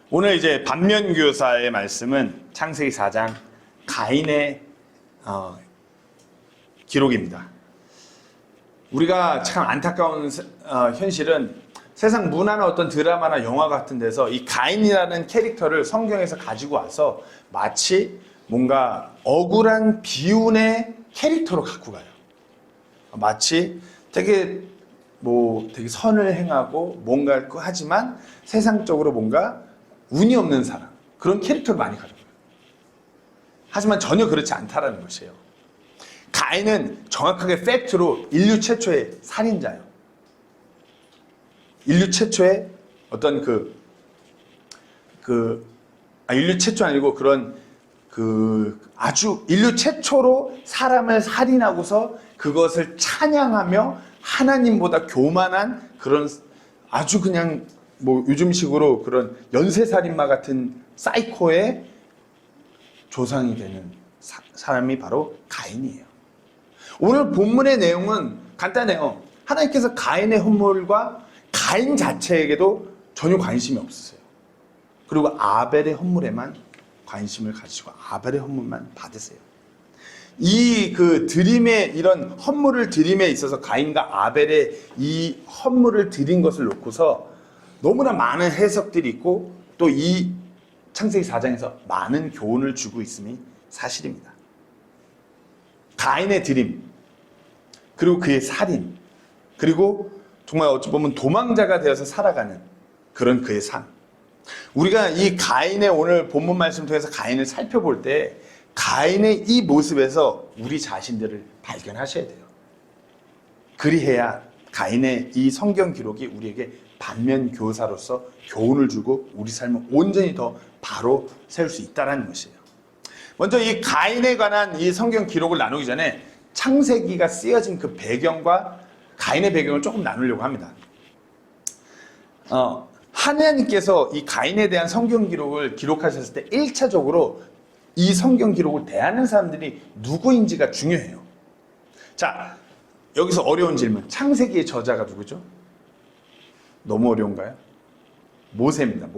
오늘 이제 반면교사의 말씀은 창세기 4장 가인의 기록입니다. 우리가 참 안타까운 현실은 세상 문화나 어떤 드라마나 영화 같은 데서 이 가인이라는 캐릭터를 성경에서 가지고 와서 마치 뭔가 억울한 비운의 캐릭터로 갖고 가요. 마치 되게 선을 행하고 뭔가 하지만 세상적으로 뭔가 운이 없는 사람, 그런 캐릭터를 많이 가져가요. 하지만 전혀 그렇지 않다라는 것이에요. 가인은 정확하게 팩트로 인류 최초의 살인자예요. 인류 최초의 어떤 인류 최초 아니고 아주 인류 최초로 사람을 살인하고서 그것을 찬양하며 하나님보다 교만한 그런 아주 그냥 요즘식으로 그런 연쇄살인마 같은 사이코의 조상이 되는 사람이 바로 가인이에요. 오늘 본문의 내용은 간단해요. 하나님께서 가인의 헌물과 가인 자체에게도 전혀 관심이 없으세요. 그리고 아벨의 헌물에만 관심을 가지시고 아벨의 헌물만 받으세요. 이런 헌물을 드림에 있어서 가인과 아벨의 이 헌물을 드린 것을 놓고서 너무나 많은 해석들이 있고 또 이 창세기 4장에서 많은 교훈을 주고 있음이 사실입니다. 가인의 드림, 그리고 그의 살인, 그리고 정말 어찌 보면 도망자가 되어서 살아가는 그런 그의 삶. 우리가 이 가인의 오늘 본문 말씀을 통해서 가인을 살펴볼 때 가인의 이 모습에서 우리 자신들을 발견하셔야 돼요. 그리해야 가인의 이 성경 기록이 우리에게 반면 교사로서 교훈을 주고 우리 삶을 온전히 더 바로 세울 수 있다는 것이에요. 먼저 이 가인에 관한 이 성경 기록을 나누기 전에 창세기가 쓰여진 그 배경과 가인의 배경을 조금 나누려고 합니다. 하나님께서 이 가인에 대한 성경 기록을 기록하셨을 때 1차적으로 이 성경 기록을 대하는 사람들이 누구인지가 중요해요. 자, 여기서 어려운 질문. 창세기의 저자가 누구죠? 너무 어려운가요? 모세입니다.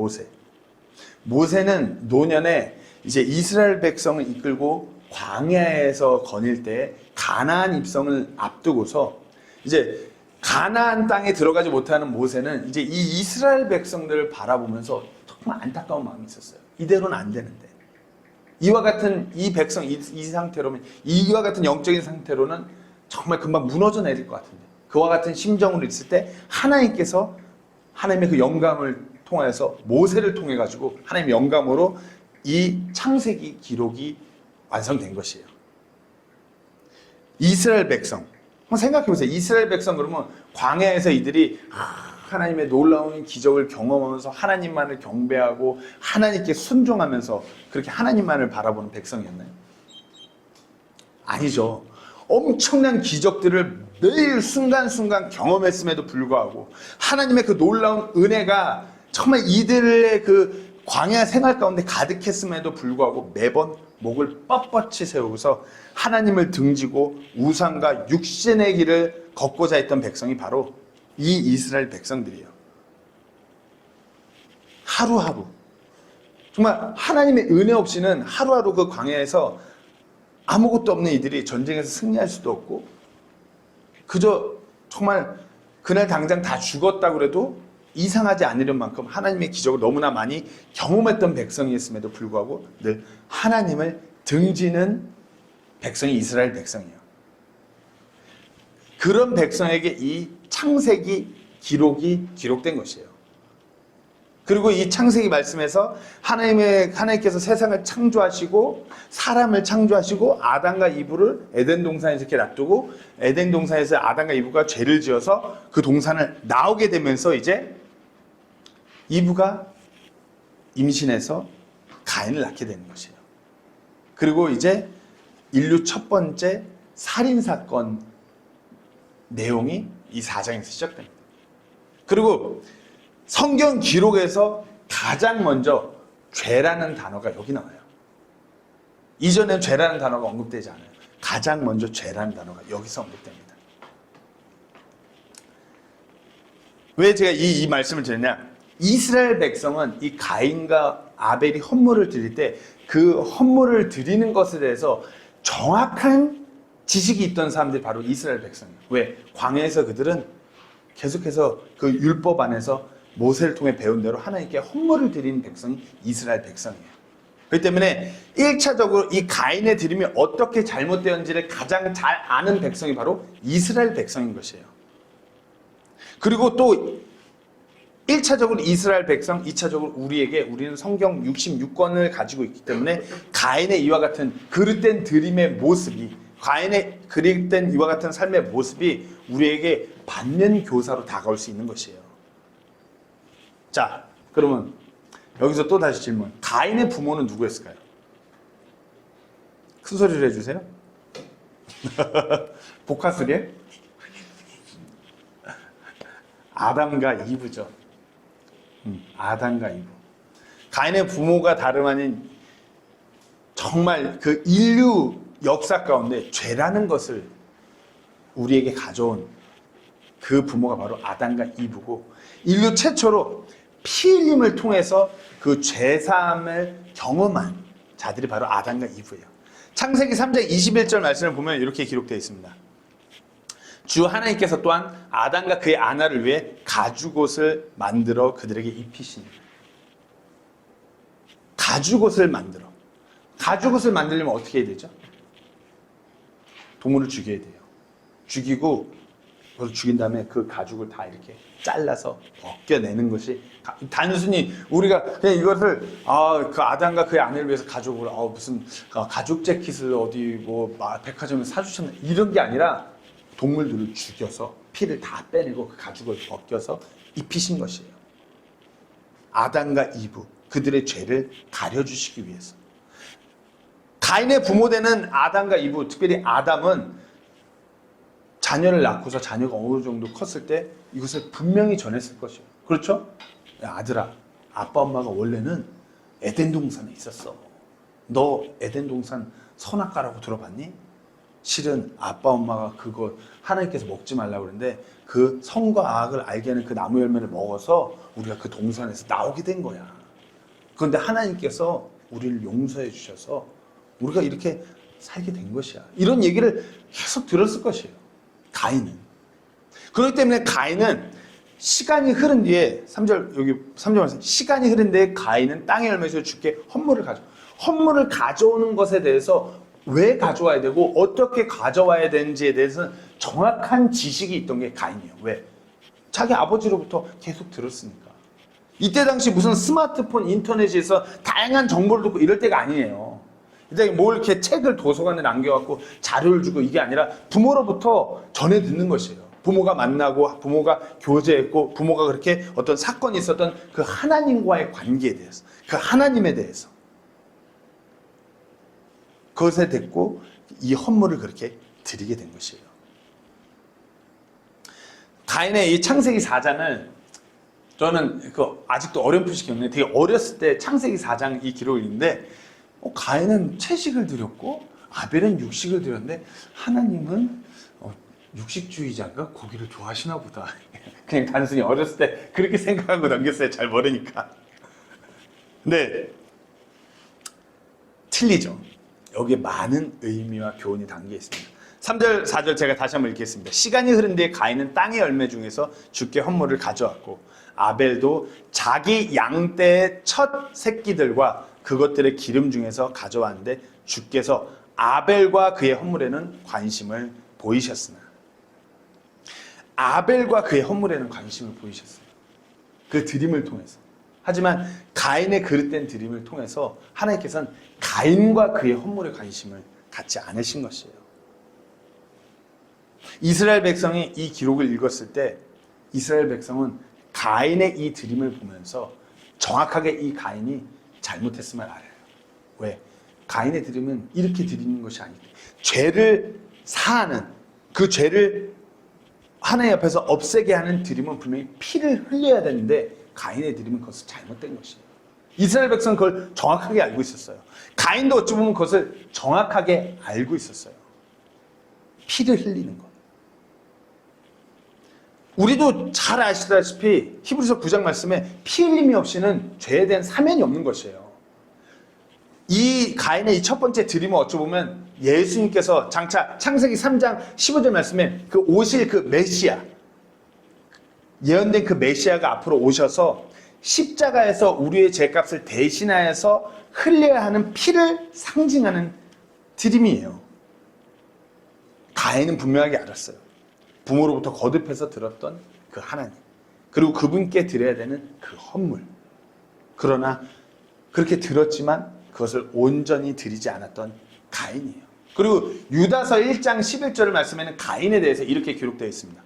모세는 노년에 이제 이스라엘 백성을 이끌고 광야에서 거닐 때 가나안 입성을 앞두고서 이제 가나안 땅에 들어가지 못하는 모세는 이제 이 이스라엘 백성들을 바라보면서 정말 안타까운 마음이 있었어요. 이대로는 안 되는데. 이와 같은 이 백성, 이 상태로는, 이와 같은 영적인 상태로는 정말 금방 무너져 내릴 것 같은데. 그와 같은 심정으로 있을 때 하나님께서 하나님의 그 영감을 통해서 모세를 통해 가지고 하나님의 영감으로 이 창세기 기록이 완성된 것이에요. 이스라엘 백성. 한번 생각해 보세요. 이스라엘 백성 그러면 광야에서 이들이 하나님의 놀라운 기적을 경험하면서 하나님만을 경배하고 하나님께 순종하면서 그렇게 하나님만을 바라보는 백성이었나요? 아니죠. 엄청난 기적들을 매일 순간순간 경험했음에도 불구하고 하나님의 그 놀라운 은혜가 정말 이들의 그 광야 생활 가운데 가득했음에도 불구하고 매번 목을 뻣뻣이 세우고서 하나님을 등지고 우상과 육신의 길을 걷고자 했던 백성이 바로 이 이스라엘 백성들이에요. 하루하루 정말 하나님의 은혜 없이는 하루하루 그 광야에서 아무것도 없는 이들이 전쟁에서 승리할 수도 없고 그저 정말 그날 당장 다 죽었다 그래도 이상하지 않으려 만큼 하나님의 기적을 너무나 많이 경험했던 백성이었음에도 불구하고 늘 하나님을 등지는 백성이 이스라엘 백성이에요. 그런 백성에게 이 창세기 기록이 기록된 것이에요. 그리고 이 창세기 말씀에서 하나님께서 세상을 창조하시고 사람을 창조하시고 아담과 이브를 에덴 동산에서 이렇게 놔두고 에덴 동산에서 아담과 이브가 죄를 지어서 그 동산을 나오게 되면서 이제 이브가 임신해서 가인을 낳게 되는 것이에요. 그리고 이제 인류 첫 번째 살인사건 내용이 이 4장에서 시작됩니다. 그리고 성경 기록에서 가장 먼저 죄라는 단어가 여기 나와요. 이전엔 죄라는 단어가 언급되지 않아요. 가장 먼저 죄라는 단어가 여기서 언급됩니다. 왜 제가 이 말씀을 드리냐? 이스라엘 백성은 이 가인과 아벨이 헌물을 드릴 때 그 헌물을 드리는 것에 대해서 정확한 지식이 있던 사람들이 바로 이스라엘 백성이에요. 왜? 광야에서 그들은 계속해서 그 율법 안에서 모세를 통해 배운 대로 하나님께 헌물을 드리는 백성이 이스라엘 백성이에요. 그렇기 때문에 1차적으로 이 가인의 드림이 어떻게 잘못되었는지를 가장 잘 아는 백성이 바로 이스라엘 백성인 것이에요. 그리고 또 1차적으로 이스라엘 백성, 2차적으로 우리는 성경 66권을 가지고 있기 때문에 가인의 이와 같은 그릇된 드림의 모습이, 가인의 그릇된 이와 같은 삶의 모습이 우리에게 반면교사로 다가올 수 있는 것이에요. 자, 그러면 여기서 또 다시 질문. 가인의 부모는 누구였을까요? 큰 소리를 해주세요. 복화술이에요? 아담과 이브죠. 아담과 이브. 가인의 부모가 다름 아닌 정말 그 인류 역사 가운데 죄라는 것을 우리에게 가져온 그 부모가 바로 아담과 이브고, 인류 최초로 피 흘림을 통해서 그 죄사함을 경험한 자들이 바로 아담과 이브예요. 창세기 3장 21절 말씀을 보면 이렇게 기록되어 있습니다. 주 하나님께서 또한 아담과 그의 아내를 위해 가죽옷을 만들어 그들에게 입히시니. 가죽옷을 만들려면 어떻게 해야 되죠? 동물을 죽여야 돼요. 죽이고 그걸 죽인 다음에 그 가죽을 다 이렇게 잘라서 벗겨내는 것이, 단순히 우리가 그냥 이것을 그 아담과 그의 아내를 위해서 가죽을 무슨 가죽 재킷을 어디 백화점에서 사주셨나, 이런 게 아니라 동물들을 죽여서 피를 다 빼내고 그 가죽을 벗겨서 입히신 것이에요. 아담과 이브, 그들의 죄를 가려주시기 위해서. 가인의 부모되는 아담과 이브, 특별히 아담은 자녀를 낳고서 자녀가 어느 정도 컸을 때 이것을 분명히 전했을 것이에요. 그렇죠? 야, 아들아, 아빠 엄마가 원래는 에덴 동산에 있었어. 너 에덴 동산 선악과라고 들어봤니? 실은 아빠 엄마가 그거 하나님께서 먹지 말라고 그랬는데 그 선과 악을 알게 하는 그 나무 열매를 먹어서 우리가 그 동산에서 나오게 된 거야. 그런데 하나님께서 우리를 용서해 주셔서 우리가 이렇게 살게 된 것이야. 이런 얘기를 계속 들었을 것이에요, 가인은. 그렇기 때문에 가인은 시간이 흐른 뒤에 3절 말씀, 시간이 흐른 뒤에 가인은 땅의 열매에서 주께 헌물을 가져오는 것에 대해서 왜 가져와야 되고 어떻게 가져와야 되는지에 대해서는 정확한 지식이 있던 게 가인이에요. 왜? 자기 아버지로부터 계속 들었으니까. 이때 당시 무슨 스마트폰, 인터넷에서 다양한 정보를 듣고 이럴 때가 아니에요. 이때 뭘 이렇게 책을 도서관에 남겨갖고 자료를 주고 이게 아니라 부모로부터 전해 듣는 것이에요. 부모가 만나고 부모가 교제했고 부모가 그렇게 어떤 사건이 있었던 그 하나님과의 관계에 대해서, 그 하나님에 대해서, 그것에 됐고 이 헌물을 그렇게 드리게 된 것이에요. 가인의 이 창세기 4장을 저는 아직도 어렴풋이 기억나요. 되게 어렸을 때 창세기 4장 이 기록을 읽는데 가인은 채식을 드렸고 아벨은 육식을 드렸는데 하나님은 육식주의자가 고기를 좋아하시나 보다. 그냥 단순히 어렸을 때 그렇게 생각하고 넘겼어요. 잘 모르니까. 근데 틀리죠. 여기에 많은 의미와 교훈이 담겨 있습니다. 3절, 4절 제가 다시 한번 읽겠습니다. 시간이 흐른 뒤에 가인은 땅의 열매 중에서 주께 헌물을 가져왔고 아벨도 자기 양떼의 첫 새끼들과 그것들의 기름 중에서 가져왔는데 주께서 아벨과 그의 헌물에는 관심을 보이셨으나. 아벨과 그의 헌물에는 관심을 보이셨어요. 그 드림을 통해서. 하지만 가인의 그릇된 드림을 통해서 하나님께서는 가인과 그의 헌물에 관심을 갖지 않으신 것이에요. 이스라엘 백성이 이 기록을 읽었을 때 이스라엘 백성은 가인의 이 드림을 보면서 정확하게 이 가인이 잘못했음을 알아요. 왜? 가인의 드림은 이렇게 드리는 것이 아니고 죄를 사하는, 그 죄를 하나님 앞에서 없애게 하는 드림은 분명히 피를 흘려야 되는데 가인의 드림은 그것을 잘못된 것이에요. 이스라엘 백성은 그걸 정확하게 알고 있었어요. 가인도 어찌 보면 그것을 정확하게 알고 있었어요. 피를 흘리는 것. 우리도 잘 아시다시피 히브리서 9장 말씀에 피 흘림이 없이는 죄에 대한 사면이 없는 것이에요. 이 가인의 이 첫 번째 드림은 어찌 보면 예수님께서 장차 창세기 3장 15절 말씀에 그 오실 그 메시아, 예언된 그 메시아가 앞으로 오셔서 십자가에서 우리의 죄값을 대신하여서 흘려야 하는 피를 상징하는 드림이에요. 가인은 분명하게 알았어요. 부모로부터 거듭해서 들었던 그 하나님, 그리고 그분께 드려야 되는 그 헌물. 그러나 그렇게 들었지만 그것을 온전히 드리지 않았던 가인이에요. 그리고 유다서 1장 11절 말씀에는 가인에 대해서 이렇게 기록되어 있습니다.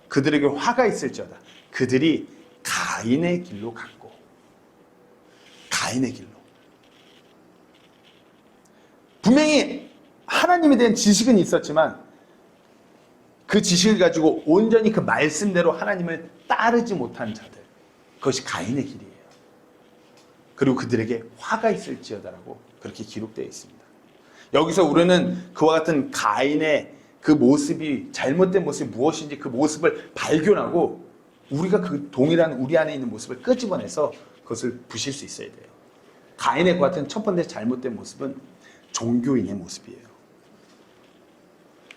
그들에게 화가 있을지어다. 그들이 가인의 길로 갔고. 가인의 길로. 분명히 하나님에 대한 지식은 있었지만 그 지식을 가지고 온전히 그 말씀대로 하나님을 따르지 못한 자들, 그것이 가인의 길이에요. 그리고 그들에게 화가 있을지어다라고 그렇게 기록되어 있습니다. 여기서 우리는 그와 같은 가인의 그 모습이, 잘못된 모습이 무엇인지 그 모습을 발견하고 우리가 그 동일한 우리 안에 있는 모습을 끄집어내서 그것을 부실 수 있어야 돼요. 가인의 그 같은 첫 번째 잘못된 모습은 종교인의 모습이에요.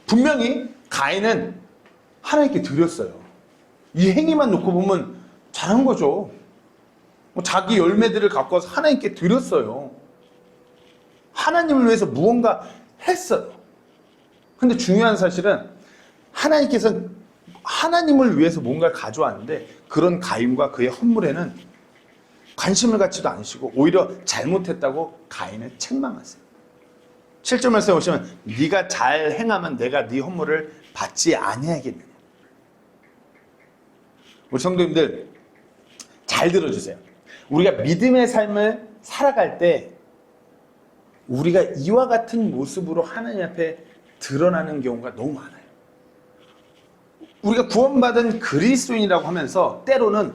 분명히 가인은 하나님께 드렸어요. 이 행위만 놓고 보면 잘한 거죠. 자기 열매들을 갖고 와서 하나님께 드렸어요. 하나님을 위해서 무언가 했어요. 근데 중요한 사실은 하나님께서 하나님을 위해서 뭔가를 가져왔는데 그런 가인과 그의 헌물에는 관심을 갖지도 않으시고 오히려 잘못했다고 가인을 책망하세요. 7절 말씀에 보시면 네가 잘 행하면 내가 네 헌물을 받지 아니하겠느냐. 우리 성도님들 잘 들어주세요. 우리가 믿음의 삶을 살아갈 때 우리가 이와 같은 모습으로 하나님 앞에 드러나는 경우가 너무 많아요. 우리가 구원받은 그리스도인이라고 하면서 때로는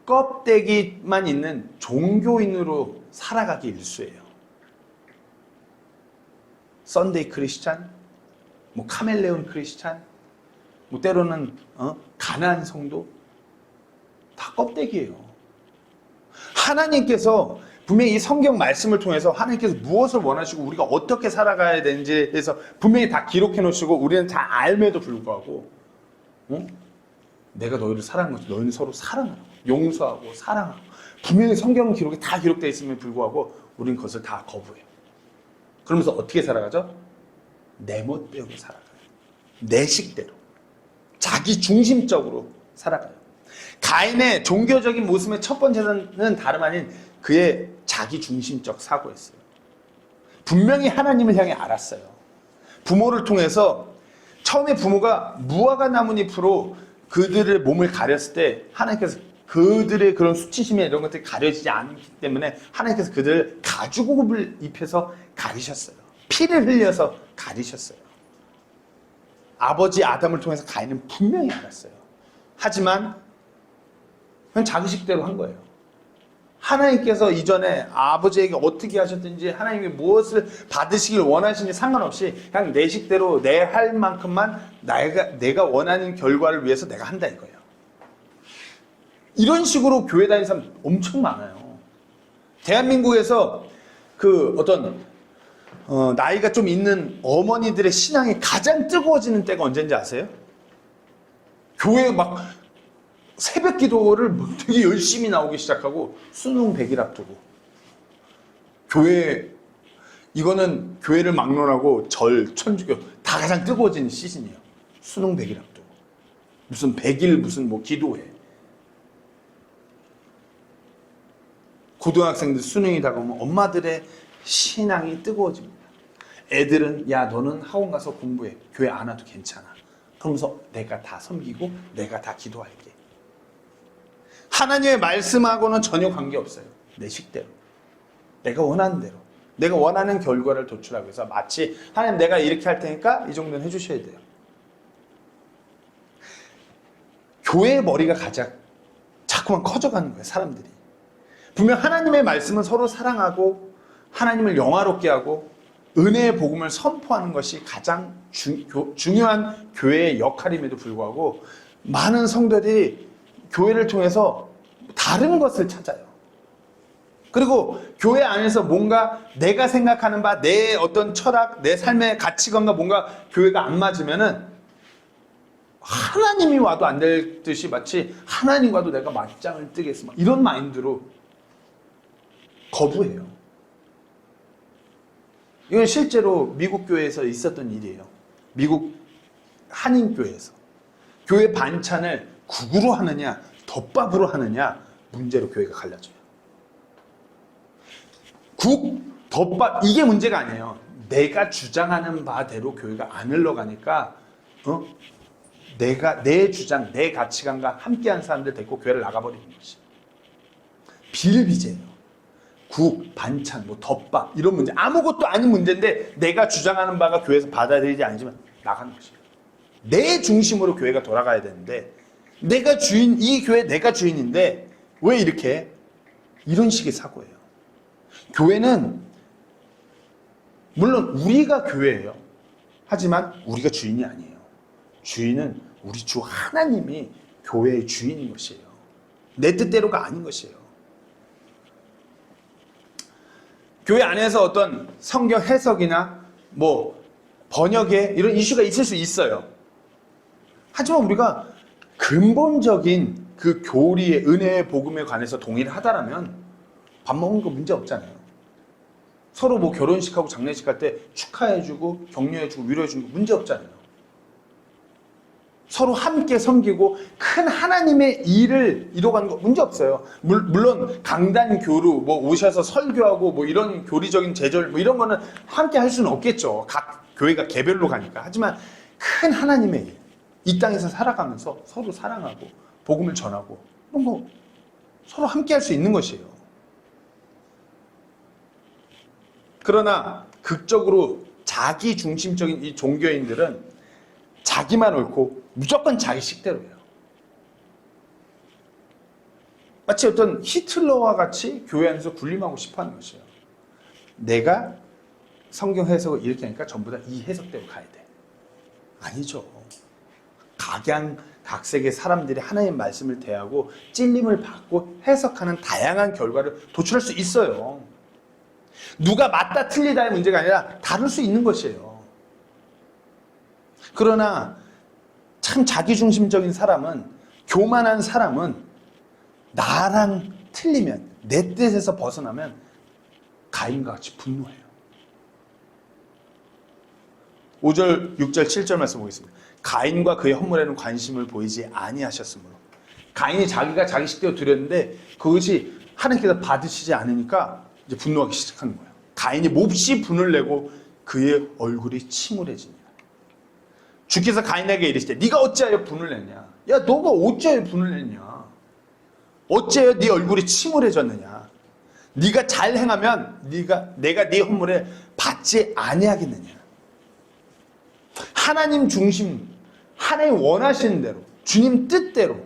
껍데기만 있는 종교인으로 살아가기 일쑤예요. 썬데이 크리스찬, 뭐 카멜레온 크리스찬, 뭐 때로는 가나안 성도, 다 껍데기예요. 하나님께서 분명히 이 성경 말씀을 통해서 하나님께서 무엇을 원하시고 우리가 어떻게 살아가야 되는지에 대해서 분명히 다 기록해 놓으시고 우리는 다 알매도 불구하고 내가 너희를 사랑한 것처럼 너희는 서로 사랑하고 용서하고 사랑하고 분명히 성경 기록에 다 기록되어 있음에 불구하고 우리는 그것을 다 거부해요. 그러면서 어떻게 살아가죠? 내 멋대로 살아가요. 내 식대로. 자기 중심적으로 살아가요. 가인의 종교적인 모습의 첫 번째는 다름 아닌 그의 자기 중심적 사고였어요. 분명히 하나님을 향해 알았어요. 부모를 통해서 처음에 부모가 무화과 나뭇잎으로 그들의 몸을 가렸을 때 하나님께서 그들의 그런 수치심이 이런 것들이 가려지지 않기 때문에 하나님께서 그들을 가죽옷을 입혀서 가리셨어요. 피를 흘려서 가리셨어요. 아버지 아담을 통해서 가인은 분명히 알았어요. 하지만 그냥 자기 식대로 한 거예요. 하나님께서 이전에 아버지에게 어떻게 하셨든지 하나님이 무엇을 받으시길 원하시는지 상관없이 그냥 내 식대로 내 할 만큼만 내가 원하는 결과를 위해서 내가 한다 이거예요. 이런 식으로 교회 다니는 사람 엄청 많아요. 대한민국에서 그 어떤 나이가 좀 있는 어머니들의 신앙이 가장 뜨거워지는 때가 언제인지 아세요? 교회에 막 새벽 기도를 되게 열심히 나오기 시작하고 수능 100일 앞두고 이거는 교회를 막론하고 절, 천주교 다 가장 뜨거워지는 시즌이에요. 수능 100일 앞두고 무슨 100일 무슨 뭐 기도회, 고등학생들 수능이 다가오면 엄마들의 신앙이 뜨거워집니다. 애들은 야 너는 학원 가서 공부해. 교회 안 와도 괜찮아. 그러면서 내가 다 섬기고 내가 다 기도할게. 하나님의 말씀하고는 전혀 관계없어요. 내 식대로. 내가 원하는 대로. 내가 원하는 결과를 도출하기 위해서 마치 하나님 내가 이렇게 할 테니까 이 정도는 해주셔야 돼요. 교회의 머리가 가장 자꾸만 커져가는 거예요. 사람들이. 분명 하나님의 말씀은 서로 사랑하고 하나님을 영화롭게 하고 은혜의 복음을 선포하는 것이 가장 중요한 교회의 역할임에도 불구하고 많은 성도들이 교회를 통해서 다른 것을 찾아요. 그리고 교회 안에서 뭔가 내가 생각하는 바, 내 어떤 철학, 내 삶의 가치관과 뭔가 교회가 안 맞으면은 하나님이 와도 안 될 듯이 마치 하나님과도 내가 맞짱을 뜨겠어. 이런 마인드로 거부해요. 이건 실제로 미국 교회에서 있었던 일이에요. 미국 한인교회에서. 교회 반찬을 국으로 하느냐, 덮밥으로 하느냐, 문제로 교회가 갈라져요. 국, 덮밥, 이게 문제가 아니에요. 내가 주장하는 바대로 교회가 안 흘러가니까, 내 주장, 내 가치관과 함께한 사람들 데리고 교회를 나가버리는 것이. 비일비재예요. 국, 반찬, 뭐 덮밥, 이런 문제. 아무것도 아닌 문제인데, 내가 주장하는 바가 교회에서 받아들이지 않지만 나가는 것이에요. 내 중심으로 교회가 돌아가야 되는데, 내가 주인, 이 교회 내가 주인인데, 왜 이렇게? 이런 식의 사고예요. 교회는 물론 우리가 교회예요. 하지만 우리가 주인이 아니에요. 주인은 우리 주 하나님이 교회의 주인인 것이에요. 내 뜻대로가 아닌 것이에요. 교회 안에서 어떤 성경 해석이나 뭐 번역에 이런 이슈가 있을 수 있어요. 하지만 우리가 근본적인 그 교리의 은혜의 복음에 관해서 동의를 하다라면 밥 먹는 거 문제 없잖아요. 서로 뭐 결혼식하고 장례식 할 때 축하해주고 격려해주고 위로해주는 거 문제 없잖아요. 서로 함께 섬기고 큰 하나님의 일을 이뤄가는 거 문제 없어요. 물론 강단 교류 뭐 오셔서 설교하고 뭐 이런 교리적인 제절 뭐 이런 거는 함께 할 수는 없겠죠. 각 교회가 개별로 가니까. 하지만 큰 하나님의 일, 이 땅에서 살아가면서 서로 사랑하고 복음을 전하고 이런 거 서로 함께 할 수 있는 것이에요. 그러나 극적으로 자기 중심적인 이 종교인들은 자기만 옳고 무조건 자기 식대로예요. 마치 어떤 히틀러와 같이 교회 안에서 군림하고 싶어하는 것이에요. 내가 성경 해석을 이렇게 하니까 전부 다 이 해석대로 가야 돼. 아니죠. 각양각색의 사람들이 하나님의 말씀을 대하고 찔림을 받고 해석하는 다양한 결과를 도출할 수 있어요. 누가 맞다 틀리다의 문제가 아니라 다를 수 있는 것이에요. 그러나 참 자기중심적인 사람은, 교만한 사람은 나랑 틀리면, 내 뜻에서 벗어나면 가인과 같이 분노해요. 5절, 6절, 7절 말씀 보겠습니다. 가인과 그의 헌물에는 관심을 보이지 아니하셨으므로. 가인이 자기가 자기 식대로 드렸는데 그것이 하나님께서 받으시지 않으니까 이제 분노하기 시작하는 거예요. 가인이 몹시 분을 내고 그의 얼굴이 침울해집니다. 주께서 가인에게 이르시되 네가 어찌하여 분을 냈냐? 야, 너가 어찌하여 분을 냈냐? 어찌하여 네 얼굴이 침울해졌느냐? 네가 잘 행하면 내가 네 헌물에 받지 아니하겠느냐? 하나님 중심, 하나님 원하시는 대로, 주님 뜻대로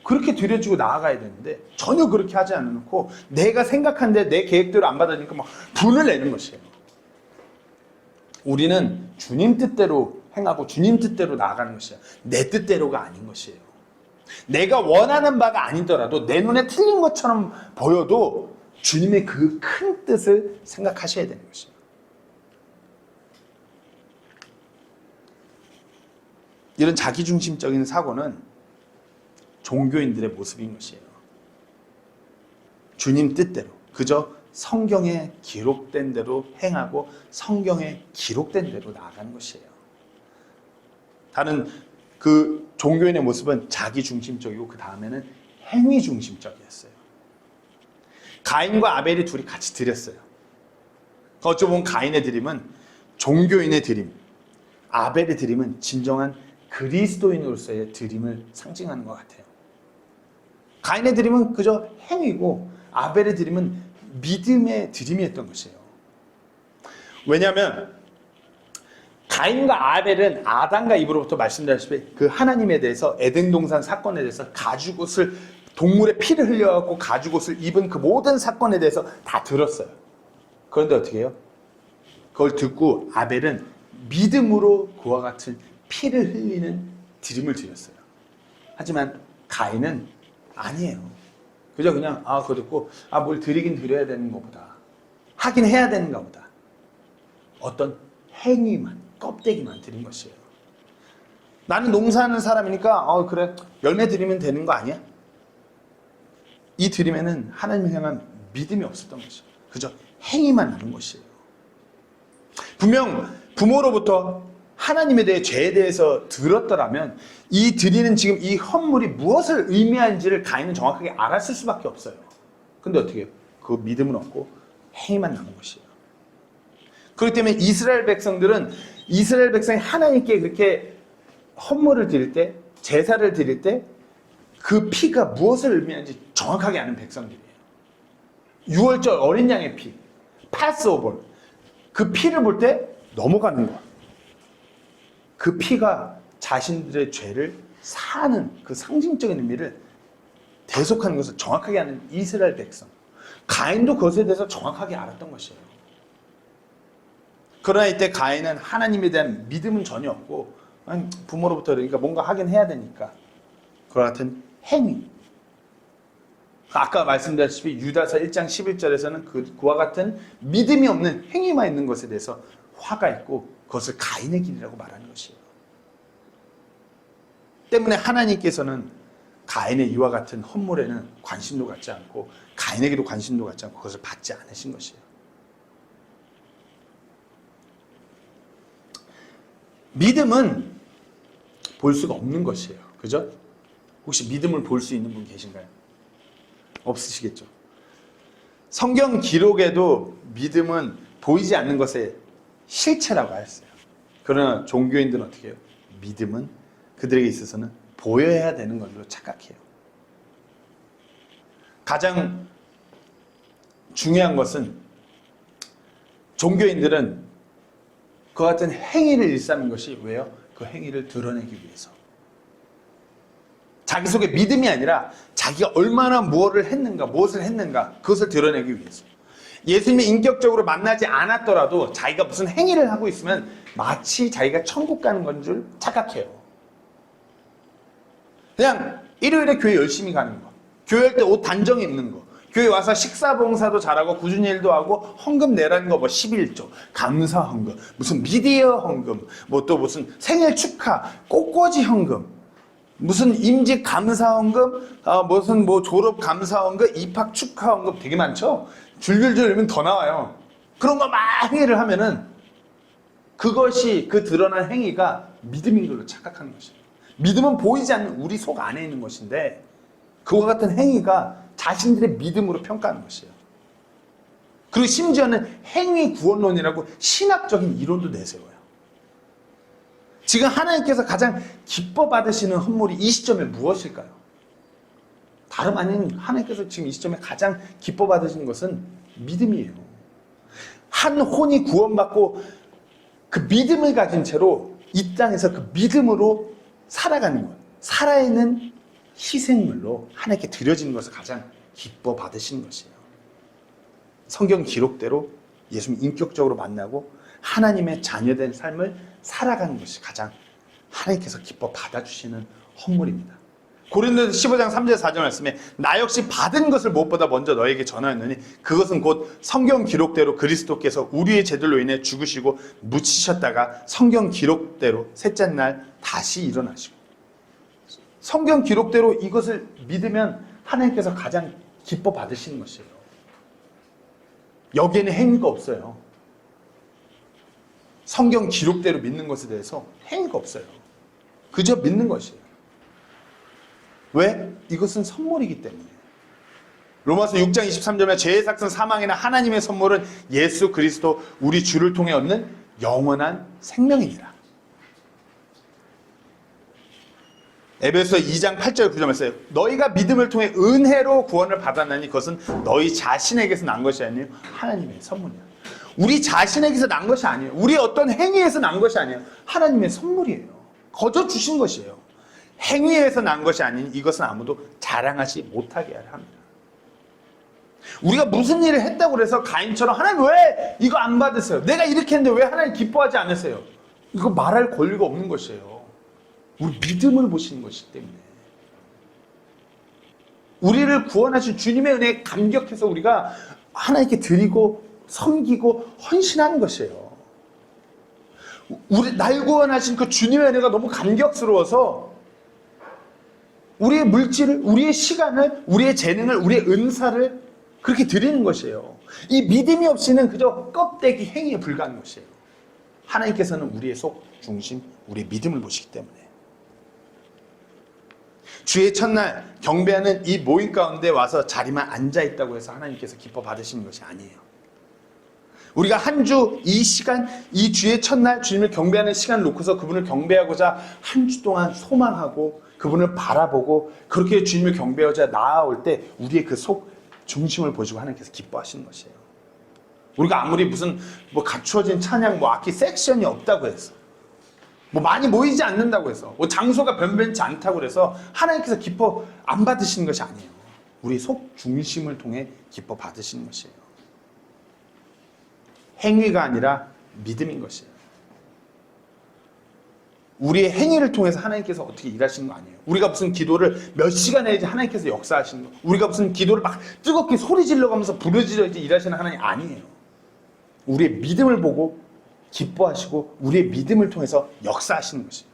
그렇게 드려주고 나아가야 되는데 전혀 그렇게 하지 않고 내가 생각한데 내 계획대로 안 받아주니까 막 분을 내는 것이에요. 우리는 주님 뜻대로 행하고 주님 뜻대로 나아가는 것이에요. 내 뜻대로가 아닌 것이에요. 내가 원하는 바가 아니더라도 내 눈에 틀린 것처럼 보여도 주님의 그 큰 뜻을 생각하셔야 되는 것이에요. 이런 자기중심적인 사고는 종교인들의 모습인 것이에요. 주님 뜻대로, 그저 성경에 기록된 대로 행하고 성경에 기록된 대로 나아가는 것이에요. 다른 그 종교인의 모습은 자기중심적이고 그 다음에는 행위중심적이었어요. 가인과 아벨이 둘이 같이 드렸어요. 어찌 보면 가인의 드림은 종교인의 드림, 아벨의 드림은 진정한 그리스도인으로서의 드림을 상징하는 것 같아요. 가인의 드림은 그저 행위고 아벨의 드림은 믿음의 드림이었던 것이에요. 왜냐하면 가인과 아벨은 아담과 이브로부터 말씀드렸다시피 그 하나님에 대해서 에덴 동산 사건에 대해서 가죽옷을 동물의 피를 흘려갖고 가죽옷을 입은 그 모든 사건에 대해서 다 들었어요. 그런데 어떻게 해요? 그걸 듣고 아벨은 믿음으로 그와 같은 피를 흘리는 드림을 드렸어요. 하지만 가인은 아니에요. 그저 그냥 그거 듣고 뭘 드리긴 드려야 되는 것보다 하긴 해야 되는가 보다 어떤 행위만 껍데기만 드린 것이에요. 나는 농사하는 사람이니까 그래 열매 드리면 되는 거 아니야? 이 드림에는 하나님을 향한 믿음이 없었던 것이에요. 그저 행위만 하는 것이에요. 분명 부모로부터 하나님에 대해 죄에 대해서 들었더라면 이 드리는 지금 이 헌물이 무엇을 의미하는지를 가인은 정확하게 알았을 수밖에 없어요. 근데 어떻게 해요? 그 믿음은 없고 행위만 남은 것이에요. 그렇기 때문에 이스라엘 백성이 하나님께 그렇게 헌물을 드릴 때, 제사를 드릴 때 그 피가 무엇을 의미하는지 정확하게 아는 백성들이에요. 6월절 어린 양의 피, 패스오버, 그 피를 볼 때 넘어가는 거야. 그 피가 자신들의 죄를 사하는 그 상징적인 의미를 대속하는 것을 정확하게 아는 이스라엘 백성. 가인도 그것에 대해서 정확하게 알았던 것이에요. 그러나 이때 가인은 하나님에 대한 믿음은 전혀 없고 부모로부터 그러니까 뭔가 하긴 해야 되니까 그와 같은 행위. 아까 말씀드렸다시피 유다서 1장 11절에서는 그와 같은 믿음이 없는 행위만 있는 것에 대해서 화가 있고 그것을 가인의 길이라고 말하는 것이에요. 때문에 하나님께서는 가인의 이와 같은 헌물에는 관심도 갖지 않고 가인에게도 관심도 갖지 않고 그것을 받지 않으신 것이에요. 믿음은 볼 수가 없는 것이에요. 그죠? 혹시 믿음을 볼 수 있는 분 계신가요? 없으시겠죠. 성경 기록에도 믿음은 보이지 않는 것의 실체라고 하였어요. 그러나 종교인들은 어떻게 해요? 믿음은 그들에게 있어서는 보여야 되는 걸로 착각해요. 가장 중요한 것은 종교인들은 그 같은 행위를 일삼는 것이 왜요? 그 행위를 드러내기 위해서. 자기 속에 믿음이 아니라 자기가 얼마나 무엇을 했는가 그것을 드러내기 위해서. 예수님이 인격적으로 만나지 않았더라도 자기가 무슨 행위를 하고 있으면 마치 자기가 천국 가는 건 줄 착각해요. 그냥 일요일에 교회 열심히 가는 거, 교회 할 때 옷 단정히 입는 거, 교회 와서 식사 봉사도 잘하고 꾸준히 일도 하고 헌금 내라는 거 11조, 감사 헌금, 무슨 미디어 헌금, 또 무슨 생일 축하, 꽃꽂이 헌금, 무슨 임직 감사 헌금, 무슨 졸업 감사 헌금, 입학 축하 헌금 되게 많죠? 줄줄줄 읽으면 더 나와요. 그런 거 막 행위를 하면은 그것이 그 드러난 행위가 믿음인 걸로 착각하는 것이에요. 믿음은 보이지 않는 우리 속 안에 있는 것인데 그와 같은 행위가 자신들의 믿음으로 평가하는 것이에요. 그리고 심지어는 행위 구원론이라고 신학적인 이론도 내세워요. 지금 하나님께서 가장 기뻐 받으시는 헌물이 이 시점에 무엇일까요? 다름 아닌 하나님께서 지금 이 시점에 가장 기뻐 받으시는 것은 믿음이에요. 한 혼이 구원받고 그 믿음을 가진 채로 이 땅에서 그 믿음으로 살아가는 것, 살아있는 희생물로 하나님께 드려지는 것을 가장 기뻐 받으시는 것이에요. 성경 기록대로 예수님 인격적으로 만나고 하나님의 자녀된 삶을 살아가는 것이 가장 하나님께서 기뻐 받아주시는 헌물입니다. 고린도서 15장 3절 4절 말씀에 나 역시 받은 것을 무엇보다 먼저 너에게 전하였느니 그것은 곧 성경 기록대로 그리스도께서 우리의 죄들로 인해 죽으시고 묻히셨다가 성경 기록대로 셋째 날 다시 일어나시고. 성경 기록대로 이것을 믿으면 하나님께서 가장 기뻐 받으시는 것이에요. 여기에는 행위가 없어요. 성경 기록대로 믿는 것에 대해서 행위가 없어요. 그저 믿는 것이에요. 왜? 이것은 선물이기 때문에. 로마서 6장 23절에 죄의 삭은 사망이나 하나님의 선물은 예수 그리스도 우리 주를 통해 얻는 영원한 생명이니라. 에베소 2장 8절 9절 말씀에 너희가 믿음을 통해 은혜로 구원을 받았나니 그것은 너희 자신에게서 난 것이 아니요 하나님의 선물이야. 우리 자신에게서 난 것이 아니에요. 우리 어떤 행위에서 난 것이 아니에요. 하나님의 선물이에요. 거저 주신 것이에요. 행위에서 난 것이 아닌 이것은 아무도 자랑하지 못하게 하려 합니다. 우리가 무슨 일을 했다고 해서 가인처럼 하나님 왜 이거 안 받으세요? 내가 이렇게 했는데 왜 하나님 기뻐하지 않으세요? 이거 말할 권리가 없는 것이에요. 우리 믿음을 보시는 것이기 때문에. 우리를 구원하신 주님의 은혜에 감격해서 우리가 하나님께 드리고 섬기고 헌신하는 것이에요. 날 구원하신 그 주님의 은혜가 너무 감격스러워서 우리의 물질을, 우리의 시간을, 우리의 재능을, 우리의 은사를 그렇게 드리는 것이에요. 이 믿음이 없이는 그저 껍데기 행위에 불과한 것이에요. 하나님께서는 우리의 속 중심, 우리의 믿음을 보시기 때문에. 주의 첫날 경배하는 이 모임 가운데 와서 자리만 앉아있다고 해서 하나님께서 기뻐 받으시는 것이 아니에요. 우리가 한 주 이 시간, 이 주의 첫날 주님을 경배하는 시간을 놓고서 그분을 경배하고자 한 주 동안 소망하고 그분을 바라보고 그렇게 주님을 경배하고자 나아올 때 우리의 그 속 중심을 보시고 하나님께서 기뻐하시는 것이에요. 우리가 아무리 무슨 갖추어진 찬양 악기 섹션이 없다고 해서 많이 모이지 않는다고 해서 장소가 변변치 않다고 해서 하나님께서 기뻐 안 받으시는 것이 아니에요. 우리 속 중심을 통해 기뻐 받으시는 것이에요. 행위가 아니라 믿음인 것이에요. 우리의 행위를 통해서 하나님께서 어떻게 일하시는 거 아니에요. 우리가 무슨 기도를 몇 시간 해야지 하나님께서 역사하시는 거, 우리가 무슨 기도를 막 뜨겁게 소리 질러가면서 부르짖어야지 일하시는 하나님 아니에요. 우리의 믿음을 보고 기뻐하시고 우리의 믿음을 통해서 역사하시는 것이에요.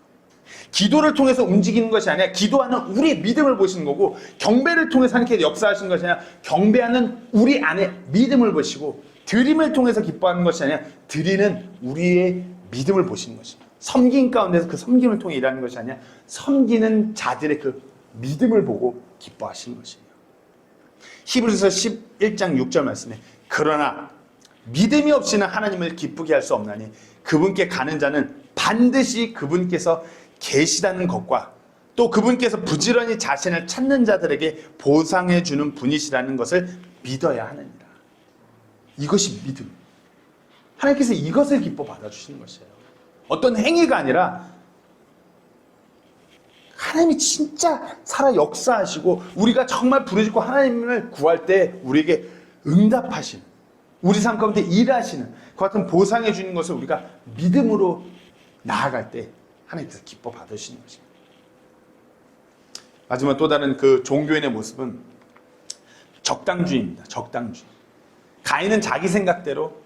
기도를 통해서 움직이는 것이 아니라 기도하는 우리의 믿음을 보시는 거고, 경배를 통해서 하나님께서 역사하시는 것이 아니라 경배하는 우리 안에 믿음을 보시고, 드림을 통해서 기뻐하는 것이 아니라 드리는 우리의 믿음을 보시는 것이에요. 섬김 가운데서 그 섬김을 통해 일하는 것이 아니라 섬기는 자들의 그 믿음을 보고 기뻐하시는 것이에요. 히브리서 11장 6절 말씀에 그러나 믿음이 없이는 하나님을 기쁘게 할 수 없나니 그분께 가는 자는 반드시 그분께서 계시다는 것과 또 그분께서 부지런히 자신을 찾는 자들에게 보상해 주는 분이시라는 것을 믿어야 하느니라. 이것이 믿음. 하나님께서 이것을 기뻐 받아주시는 것이에요. 어떤 행위가 아니라 하나님이 진짜 살아 역사하시고 우리가 정말 부르짖고 하나님을 구할 때 우리에게 응답하시는, 우리 삶 가운데 일하시는 그 같은 보상해 주는 것을 우리가 믿음으로 나아갈 때 하나님께서 기뻐 받으시는 것입니다. 마지막 또 다른 그 종교인의 모습은 적당주의입니다. 적당주의. 가인은 자기 생각대로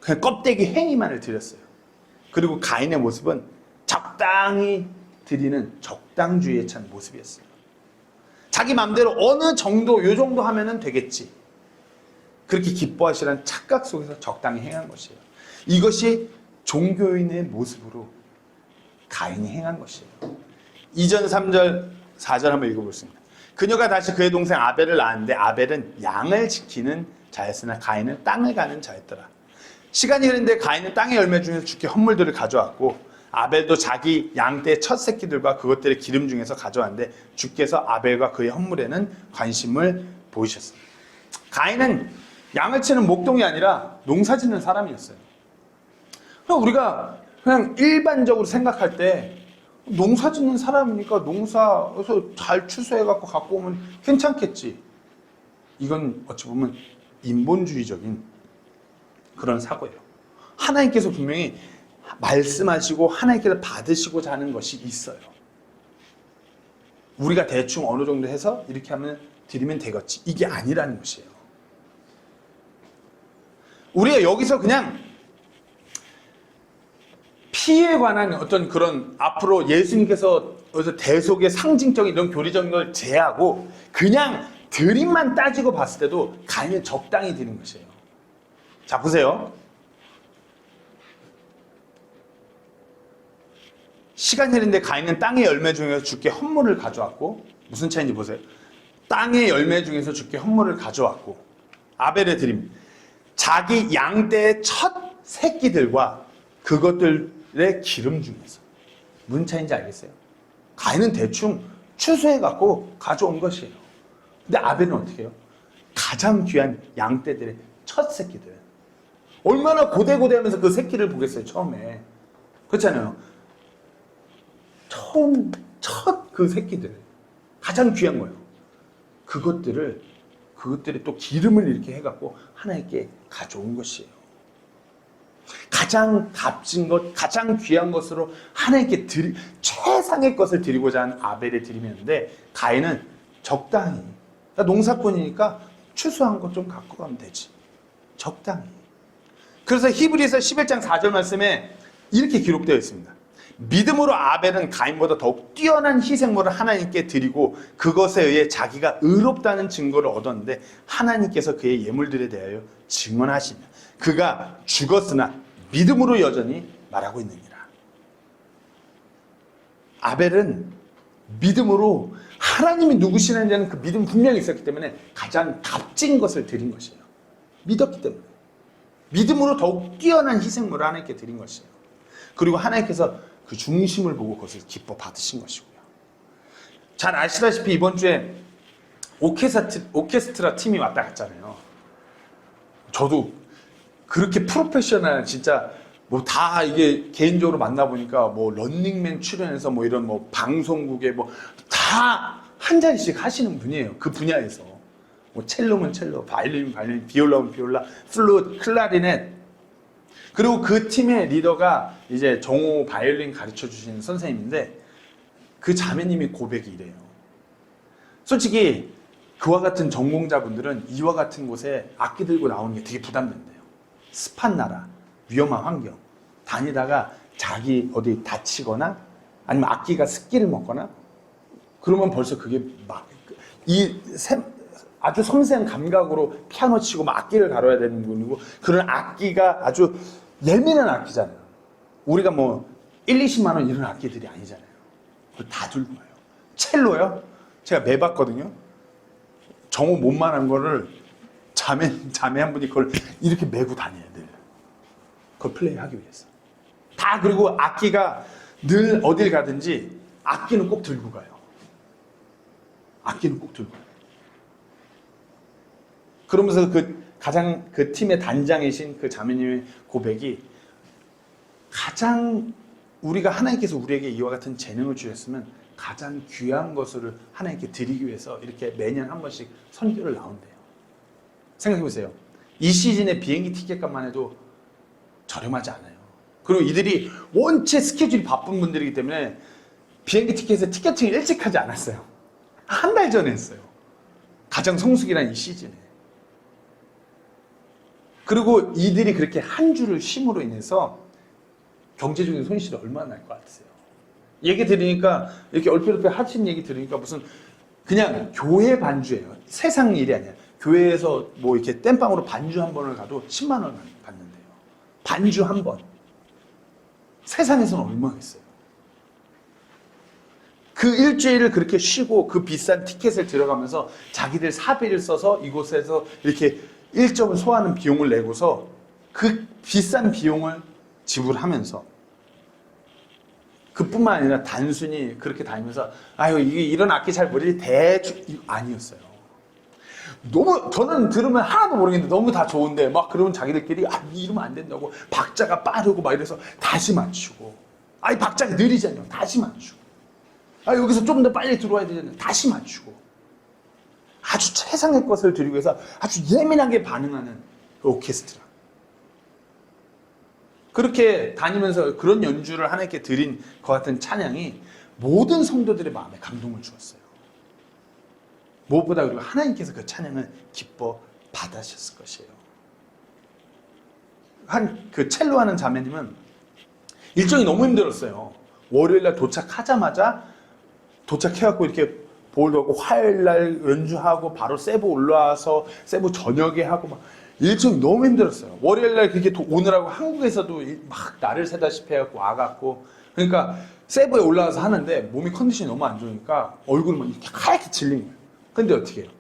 그냥 껍데기 행위만을 드렸어요. 그리고 가인의 모습은 적당히 드리는 적당주의에 찬 모습이었어요. 자기 마음대로 어느 정도, 요 정도 하면은 되겠지, 그렇게 기뻐하시라는 착각 속에서 적당히 행한 것이에요. 이것이 종교인의 모습으로 가인이 행한 것이에요. 2절, 3절, 4절 한번 읽어보겠습니다. 그녀가 다시 그의 동생 아벨을 낳았는데 아벨은 양을 지키는 자였으나 가인은 땅을 가는 자였더라. 시간이 흐른데 가인은 땅의 열매 중에서 주께 헌물들을 가져왔고 아벨도 자기 양떼 첫 새끼들과 그것들의 기름 중에서 가져왔는데 주께서 아벨과 그의 헌물에는 관심을 보이셨습니다. 가인은 양을 치는 목동이 아니라 농사 짓는 사람이었어요. 우리가 그냥 일반적으로 생각할 때 농사 짓는 사람이니까 농사에서 잘 추수해갖고 갖고 오면 괜찮겠지. 이건 어찌 보면 인본주의적인 그런 사고예요. 하나님께서 분명히 말씀하시고 하나님께서 받으시고자 하는 것이 있어요. 우리가 대충 어느 정도 해서 이렇게 하면 드리면 되겠지, 이게 아니라는 것이에요. 우리가 여기서 그냥 피에 관한 어떤 그런 앞으로 예수님께서 대속의 상징적인 이런 교리적인 걸 제하고 그냥 드림만 따지고 봤을 때도 가인은 적당히 드린 것이에요. 자, 보세요. 시간이 흐른데 가인은 땅의 열매 중에서 주께 헌물을 가져왔고, 무슨 차이인지 보세요. 땅의 열매 중에서 주께 헌물을 가져왔고, 아벨의 드림, 자기 양떼의 첫 새끼들과 그것들의 기름 중에서. 무슨 차이인지 알겠어요? 가인은 대충 추수해갖고 가져온 것이에요. 근데 아벨은 어떻게 해요? 가장 귀한 양떼들의 첫 새끼들. 얼마나 고대고대하면서 그 새끼를 보겠어요, 처음에. 그렇잖아요. 첫 그 새끼들. 가장 귀한 거예요. 그것들이 또 기름을 이렇게 해갖고 하나님께 가져온 것이에요. 가장 값진 것, 가장 귀한 것으로 하나님께 최상의 것을 드리고자 한 아벨의 드림이었는데, 가인은 적당히. 그러니까 농사꾼이니까 추수한 것 좀 갖고 가면 되지. 적당히. 그래서 히브리서 11장 4절 말씀에 이렇게 기록되어 있습니다. 믿음으로 아벨은 가인보다 더욱 뛰어난 희생물을 하나님께 드리고 그것에 의해 자기가 의롭다는 증거를 얻었는데 하나님께서 그의 예물들에 대하여 증언하시며 그가 죽었으나 믿음으로 여전히 말하고 있느니라. 아벨은 믿음으로 하나님이 누구시냐는 데는 그 믿음이 분명히 있었기 때문에 가장 값진 것을 드린 것이에요. 믿었기 때문에. 믿음으로 더욱 뛰어난 희생물을 하나님께 드린 것이에요. 그리고 하나님께서 그 중심을 보고 그것을 기뻐 받으신 것이고요. 잘 아시다시피 이번 주에 오케스트라 팀이 왔다 갔잖아요. 저도 그렇게 프로페셔널 진짜 뭐 다 이게 개인적으로 만나보니까 뭐 런닝맨 출연해서 뭐 이런 뭐 방송국에 뭐 다 한 자리씩 하시는 분이에요. 그 분야에서. 뭐 첼로면 첼로, 바이올린은 바이올린, 비올라면 비올라, 플루트, 클라리넷. 그리고 그 팀의 리더가 이제 정호 바이올린 가르쳐 주시는 선생님인데 그 자매님이 고백이 이래요. 솔직히 그와 같은 전공자분들은 이와 같은 곳에 악기 들고 나오는 게 되게 부담된대요. 습한 나라, 위험한 환경 다니다가 자기 어디 다치거나 아니면 악기가 습기를 먹거나 그러면 벌써 그게 막 아주 섬세한 감각으로 피아노 치고 막 악기를 다뤄야 되는 분이고 그런 악기가 아주 예민한 악기잖아요. 우리가 뭐 1, 20만 원 이런 악기들이 아니잖아요. 그걸 다 들고 와요. 첼로요? 제가 매봤거든요. 정호 못만한 거를 자매 한 분이 그걸 이렇게 메고 다녀야 돼요. 그걸 플레이하기 위해서. 다 그리고 악기가 늘 어딜 가든지 악기는 꼭 들고 가요. 악기는 꼭 들고 가요. 그러면서 그 팀의 단장이신 그 자매님의 고백이 가장 우리가 하나님께서 우리에게 이와 같은 재능을 주셨으면 가장 귀한 것을 하나님께 드리기 위해서 이렇게 매년 한 번씩 선교를 나온대요. 생각해 보세요. 이 시즌에 비행기 티켓값만 해도 저렴하지 않아요. 그리고 이들이 원체 스케줄이 바쁜 분들이기 때문에 비행기 티켓에 티켓팅을 일찍 하지 않았어요. 한 달 전에 했어요. 가장 성수기란 이 시즌에. 그리고 이들이 그렇게 한 주를 쉼으로 인해서 경제적인 손실이 얼마나 날 것 같으세요? 얘기 들으니까 이렇게 얼핏얼핏 하신 얘기 들으니까 무슨 그냥 교회 반주예요. 세상 일이 아니야. 교회에서 뭐 이렇게 땜빵으로 반주 한 번을 가도 10만 원 받는데요. 반주 한 번. 세상에서는 얼마겠어요? 그 일주일을 그렇게 쉬고 그 비싼 티켓을 들어가면서 자기들 사비를 써서 이곳에서 이렇게 일정을 소화하는 비용을 내고서 그 비싼 비용을 지불하면서 그뿐만 아니라 단순히 그렇게 다니면서 아유 이게 이런 악기 잘 모르지 대충 아니었어요. 너무 저는 들으면 하나도 모르겠는데 너무 다 좋은데 막 그러면 자기들끼리 이러면 안 된다고 박자가 빠르고 막 이래서 다시 맞추고 이 박자가 느리잖아요. 다시 맞추고 여기서 좀 더 빨리 들어와야 되잖아요. 다시 맞추고 아주 최상의 것을 드리기 위해서 아주 예민하게 반응하는 그 오케스트라. 그렇게 다니면서 그런 연주를 하나님께 드린 것 같은 찬양이 모든 성도들의 마음에 감동을 주었어요. 무엇보다 그리고 하나님께서 그 찬양을 기뻐 받으셨을 것이에요. 그 첼로 하는 자매님은 일정이 너무 힘들었어요. 월요일날 도착해갖고 이렇게 보울도 하고 화요일날 연주하고 바로 세부 올라와서 세부 저녁에 하고 막 일정이 너무 힘들었어요. 월요일날 그렇게 오느라고 한국에서도 막 날을 새다시피 해갖고 와갖고 그러니까 세부에 올라와서 하는데 몸이 컨디션이 너무 안 좋으니까 얼굴이 막 이렇게 하얗게 질린 거예요. 근데 어떻게 해요?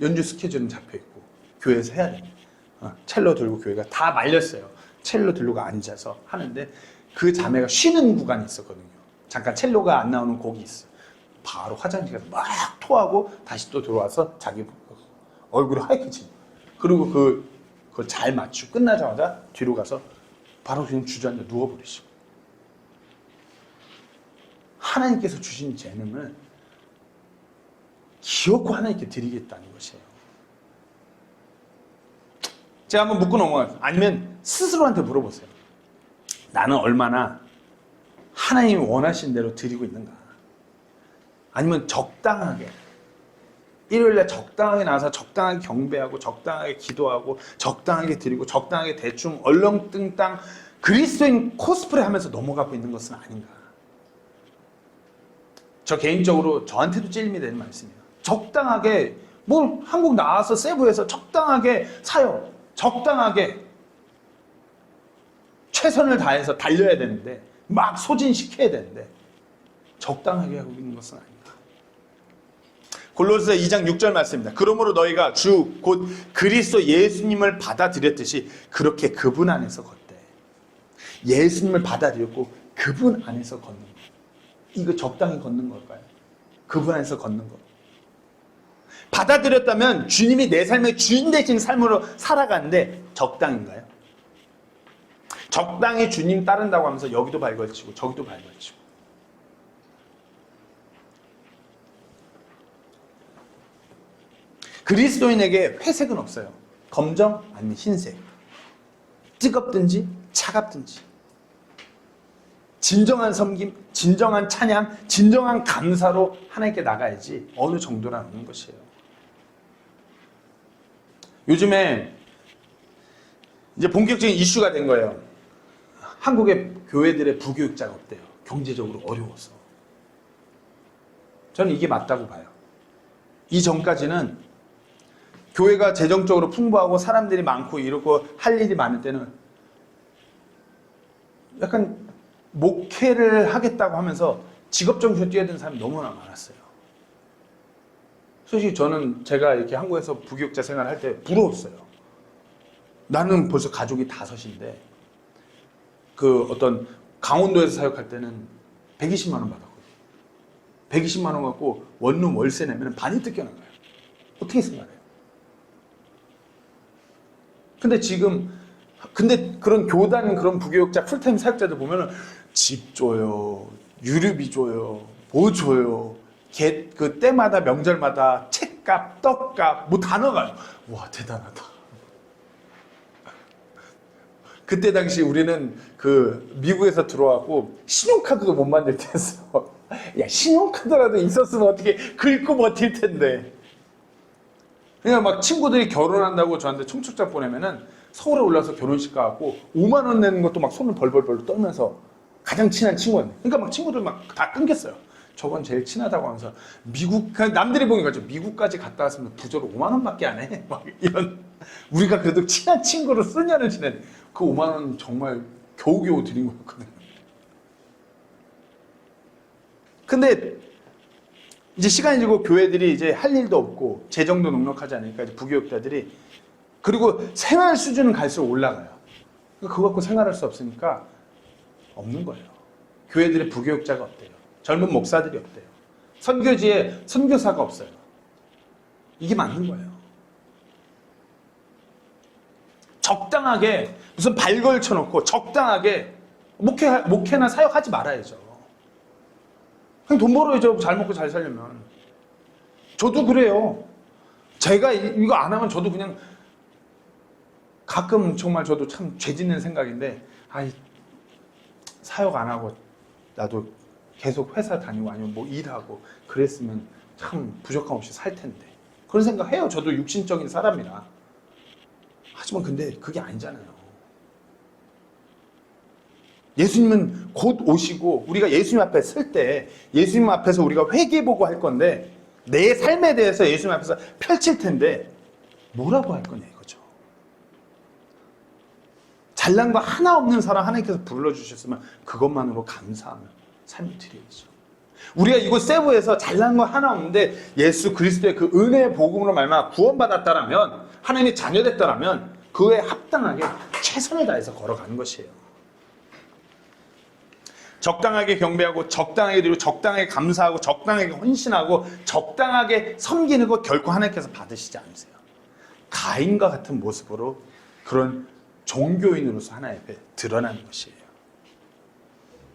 연주 스케줄은 잡혀있고 교회에서 해야 돼요. 첼로 들고 교회가 다 말렸어요. 첼로 들고 앉아서 하는데 그 자매가 쉬는 구간이 있었거든요. 잠깐 첼로가 안 나오는 곡이 있어요. 바로 화장실 가서 막 토하고 다시 또 들어와서 자기 얼굴이 하얗게 지는 거예요. 그리고 그걸 잘 맞추고 끝나자마자 뒤로 가서 바로 그냥 주저앉아 누워버리시고 하나님께서 주신 재능을 기어코 하나님께 드리겠다는 것이에요. 제가 한번 묻고 넘어가요. 아니면 스스로한테 물어보세요. 나는 얼마나 하나님이 원하신 대로 드리고 있는가? 아니면 적당하게 일요일날 적당하게 나와서 적당하게 경배하고 적당하게 기도하고 적당하게 드리고 적당하게 대충 얼렁뚱땅 그리스도인 코스프레 하면서 넘어가고 있는 것은 아닌가. 저 개인적으로 저한테도 찔림이 되는 말씀이에요. 적당하게 뭐 한국 나와서 세부에서 적당하게 사역, 적당하게 최선을 다해서 달려야 되는데 막 소진시켜야 되는데 적당하게 하고 있는 것은 아닌가. 골로새 2장 6절 말씀입니다. 그러므로 너희가 주 곧 그리스도 예수님을 받아들였듯이 그렇게 그분 안에서 걷되. 예수님을 받아들였고 그분 안에서 걷는 것. 이거 적당히 걷는 걸까요? 그분 안에서 걷는 것. 받아들였다면 주님이 내 삶의 주인 되신 삶으로 살아가는데 적당인가요? 적당히 주님 따른다고 하면서 여기도 발걸치고 저기도 발걸치고. 그리스도인에게 회색은 없어요. 검정 아니면 흰색. 뜨겁든지 차갑든지. 진정한 섬김, 진정한 찬양, 진정한 감사로 하나님께 나가야지 어느 정도라는 것이에요. 요즘에 이제 본격적인 이슈가 된 거예요. 한국의 교회들의 부교육자가 없대요. 경제적으로 어려워서. 저는 이게 맞다고 봐요. 이전까지는 교회가 재정적으로 풍부하고 사람들이 많고 이러고 할 일이 많을 때는 약간 목회를 하겠다고 하면서 직업정신으로 뛰어드는 사람이 너무나 많았어요. 솔직히 저는 제가 이렇게 한국에서 부교육자 생활을 할 때 부러웠어요. 나는 벌써 가족이 5인데 그 어떤 강원도에서 사역할 때는 120만 원 받았거든요. 120만 원 갖고 원룸 월세 내면 반이 뜯겨나가요. 어떻게 생각해요? 근데 그런 교단, 그런 부교육자, 풀타임 사역자들 보면은 집 줘요, 유류비 줘요, 뭐 줘요, 그 때마다 명절마다 책값, 떡값, 뭐 다 나가요. 와, 대단하다. 그때 당시 우리는 그 미국에서 들어왔고 신용카드도 못 만들 때였어. 야, 신용카드라도 있었으면 어떻게 긁고 버틸 텐데. 그냥 막 친구들이 결혼한다고 저한테 청첩장 보내면은 서울에 올라서 결혼식 가고 5만 원 내는 것도 막 손을 벌벌벌 떨면서 가장 친한 친구였네. 그러니까 막 친구들 막 다 끊겼어요. 저건 제일 친하다고 하면서 미국, 남들이 보니까 미국까지 갔다 왔으면 부저로 5만 원밖에 안 해. 막 이런. 우리가 그래도 친한 친구로 수년을 지낸 그 5만 원 정말 겨우겨우 드린 거였거든요. 근데 이제 시간이 지고 교회들이 이제 할 일도 없고 재정도 넉넉하지 않으니까 이제 부교육자들이 그리고 생활 수준은 갈수록 올라가요. 그거 갖고 생활할 수 없으니까 없는 거예요. 교회들의 부교육자가 없대요. 젊은 목사들이 없대요. 선교지에 선교사가 없어요. 이게 맞는 거예요. 적당하게 무슨 발 걸쳐놓고 적당하게 목회나 사역하지 말아야죠. 그냥 돈 벌어야죠. 잘 먹고 잘 살려면. 저도 그래요. 제가 이거 안 하면 저도 그냥 가끔 정말 저도 참 죄 짓는 생각인데 사역 안 하고 나도 계속 회사 다니고 아니면 뭐 일하고 그랬으면 참 부족함 없이 살 텐데. 그런 생각 해요. 저도 육신적인 사람이라. 하지만 근데 그게 아니잖아요. 예수님은 곧 오시고 우리가 예수님 앞에 설 때 예수님 앞에서 우리가 회개보고 할 건데 내 삶에 대해서 예수님 앞에서 펼칠 텐데 뭐라고 할 거냐 이거죠. 잘난 거 하나 없는 사람 하나님께서 불러주셨으면 그것만으로 감사하며 삶을 드려야죠. 우리가 이곳 세부에서 잘난 거 하나 없는데 예수 그리스도의 그 은혜의 복음으로 말미암아 구원받았다라면 하나님의 자녀됐다라면 그에 합당하게 최선을 다해서 걸어가는 것이에요. 적당하게 경배하고 적당하게 드리고 적당하게 감사하고 적당하게 헌신하고 적당하게 섬기는 것 결코 하나님께서 받으시지 않으세요. 가인과 같은 모습으로 그런 종교인으로서 하나님 앞에 드러나는 것이에요.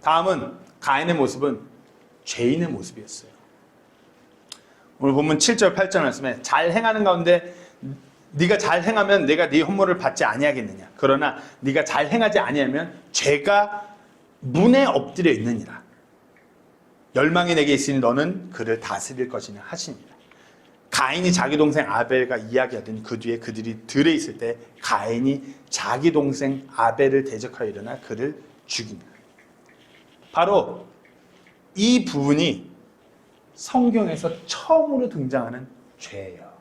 다음은 가인의 모습은 죄인의 모습이었어요. 오늘 본문 7절 8절 말씀에 잘 행하는 가운데 네가 잘 행하면 내가 네 헌물을 받지 아니하겠느냐. 그러나 네가 잘 행하지 아니하면 죄가 문에 엎드려 있느니라. 열망이 내게 있으니 너는 그를 다스릴 것이냐 하시니라. 가인이 자기 동생 아벨과 이야기하던 그 뒤에 그들이 들에 있을 때 가인이 자기 동생 아벨을 대적하여 일어나 그를 죽인다. 바로 이 부분이 성경에서 처음으로 등장하는 죄예요.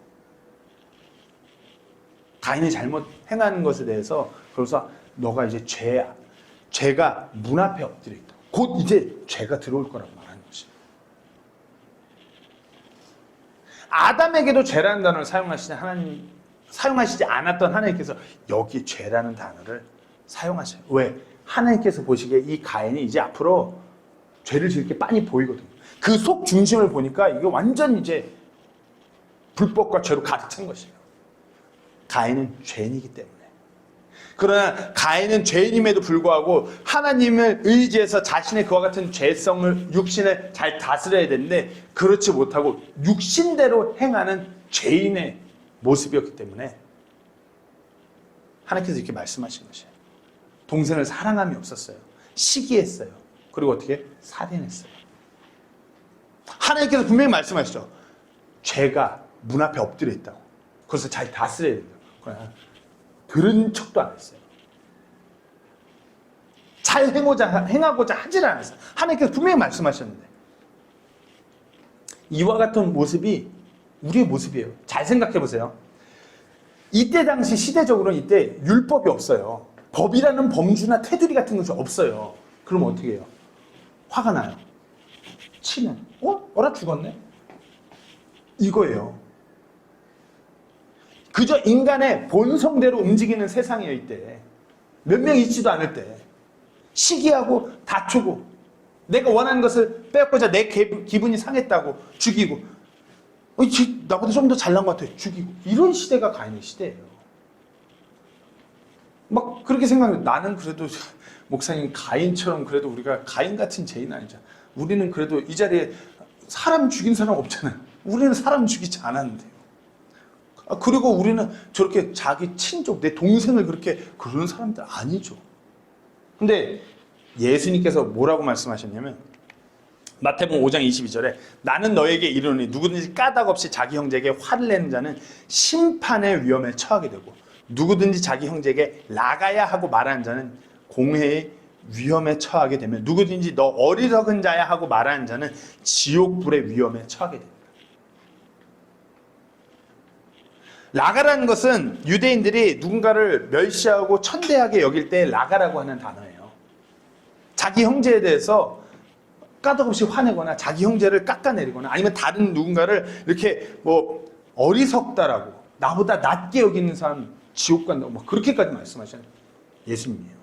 가인이 잘못 행하는 것에 대해서 그래서 너가 이제 죄가 문 앞에 엎드려 있다. 곧 이제 죄가 들어올 거라고 말하는 것이에요. 아담에게도 죄라는 단어를 사용하시지 않았던 하나님께서 여기 죄라는 단어를 사용하셔요. 왜? 하나님께서 보시기에 이 가인이 이제 앞으로 죄를 지을 게 빤히 보이거든요. 그 속 중심을 보니까 이게 완전 이제 불법과 죄로 가득 찬 것이에요. 가인은 죄인이기 때문에. 그러나 가인은 죄인임에도 불구하고 하나님을 의지해서 자신의 그와 같은 죄성을, 육신을 잘 다스려야 되는데 그렇지 못하고 육신대로 행하는 죄인의 모습이었기 때문에 하나님께서 이렇게 말씀하신 것이에요. 동생을 사랑함이 없었어요. 시기했어요. 그리고 어떻게? 살인했어요. 하나님께서 분명히 말씀하시죠. 죄가 문 앞에 엎드려 있다고. 그래서 잘 다스려야 된다고. 그러나 들은 척도 안 했어요. 잘 행하고자 하질 않았어요. 하나님께서 분명히 말씀하셨는데 이와 같은 모습이 우리의 모습이에요. 잘 생각해 보세요. 이때 당시 시대적으로는 이때 율법이 없어요. 법이라는 범주나 테두리 같은 것이 없어요. 그럼 어떻게 해요? 화가 나요. 치면 어라 죽었네? 이거예요. 그저 인간의 본성대로 움직이는 세상이에요. 이때 몇 명 있지도 않을 때 시기하고 다투고 내가 원하는 것을 빼앗고자 내 기분이 상했다고 죽이고 나보다 좀 더 잘난 것 같아 죽이고 이런 시대가 가인의 시대예요. 막 그렇게 생각해요. 나는 그래도 목사님 가인처럼 그래도 우리가 가인 같은 죄인 아니잖아. 우리는 그래도 이 자리에 사람 죽인 사람 없잖아요. 우리는 사람 죽이지 않았는데요. 그리고 우리는 저렇게 자기 친족, 내 동생을 그러는 사람들 아니죠. 근데 예수님께서 뭐라고 말씀하셨냐면 마태복음 5장 22절에 나는 너에게 이르노니 누구든지 까닭 없이 자기 형제에게 화를 내는 자는 심판의 위험에 처하게 되고 누구든지 자기 형제에게 나가야 하고 말하는 자는 공회의 위험에 처하게 되며 누구든지 너 어리석은 자야 하고 말하는 자는 지옥불의 위험에 처하게 됩니다. 라가라는 것은 유대인들이 누군가를 멸시하고 천대하게 여길 때 라가라고 하는 단어예요. 자기 형제에 대해서 까닭없이 화내거나 자기 형제를 깎아내리거나 아니면 다른 누군가를 이렇게 어리석다라고 나보다 낮게 여기는 사람 지옥 간다고 그렇게까지 말씀하시는 예수님이에요.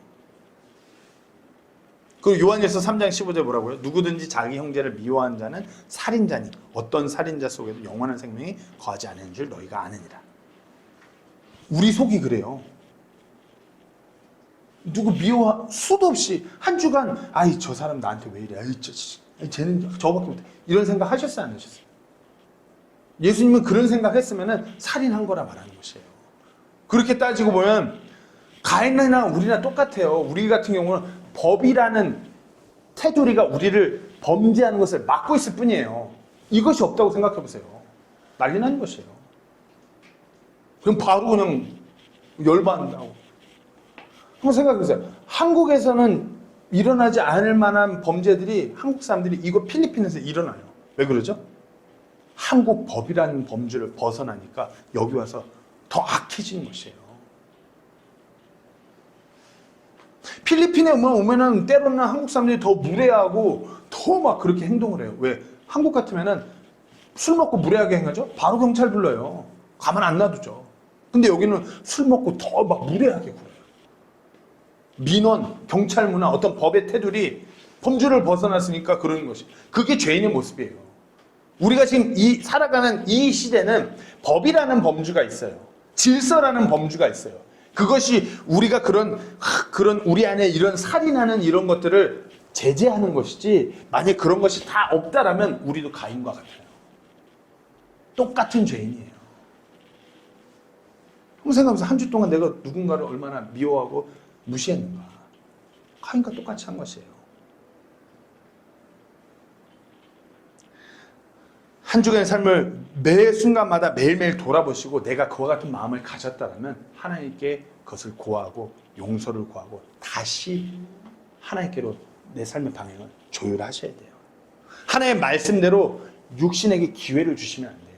그리고 요한일서 3장 15절 뭐라고요? 누구든지 자기 형제를 미워하는 자는 살인자니 어떤 살인자 속에도 영원한 생명이 거하지 않는 줄 너희가 아느니라. 우리 속이 그래요. 누구 수도 없이 한 주간 저 사람 나한테 왜 이래? 쟤는 저밖에 못해. 이런 생각 하셨어요? 안 하셨어요? 예수님은 그런 생각 했으면 살인한 거라 말하는 것이에요. 그렇게 따지고 보면 가인이나 우리나 똑같아요. 우리 같은 경우는 법이라는 테두리가 우리를 범죄하는 것을 막고 있을 뿐이에요. 이것이 없다고 생각해 보세요. 난리 나는 것이에요. 그럼 바로 그냥 열받는다고. 한번 생각해 보세요. 한국에서는 일어나지 않을 만한 범죄들이 한국 사람들이 이거 필리핀에서 일어나요. 왜 그러죠? 한국 법이라는 범주를 벗어나니까 여기 와서 더 악해지는 것이에요. 필리핀에 오면은 때로는 한국 사람들이 더 무례하고 더 막 그렇게 행동을 해요. 왜? 한국 같으면은 술 먹고 무례하게 행하죠? 바로 경찰 불러요. 가만 안 놔두죠. 근데 여기는 술 먹고 더 막 무례하게 굴어요. 민원, 경찰 문화, 어떤 법의 테두리, 범주를 벗어났으니까 그러는 것이. 그게 죄인의 모습이에요. 우리가 지금 살아가는 이 시대는 법이라는 범주가 있어요. 질서라는 범주가 있어요. 그것이 우리가 그런 우리 안에 이런 살인하는 이런 것들을 제재하는 것이지, 만약 그런 것이 다 없다라면 우리도 가인과 같아요. 똑같은 죄인이에요. 한번 생각해보세요. 한 주 동안 내가 누군가를 얼마나 미워하고 무시했는가. 가인과 똑같이 한 것이에요. 한 주간의 삶을 매 순간마다 매일매일 돌아보시고 내가 그와 같은 마음을 가졌다면 하나님께 그것을 고하고 용서를 구하고 다시 하나님께로 내 삶의 방향을 조율하셔야 돼요. 하나님의 말씀대로 육신에게 기회를 주시면 안 돼요.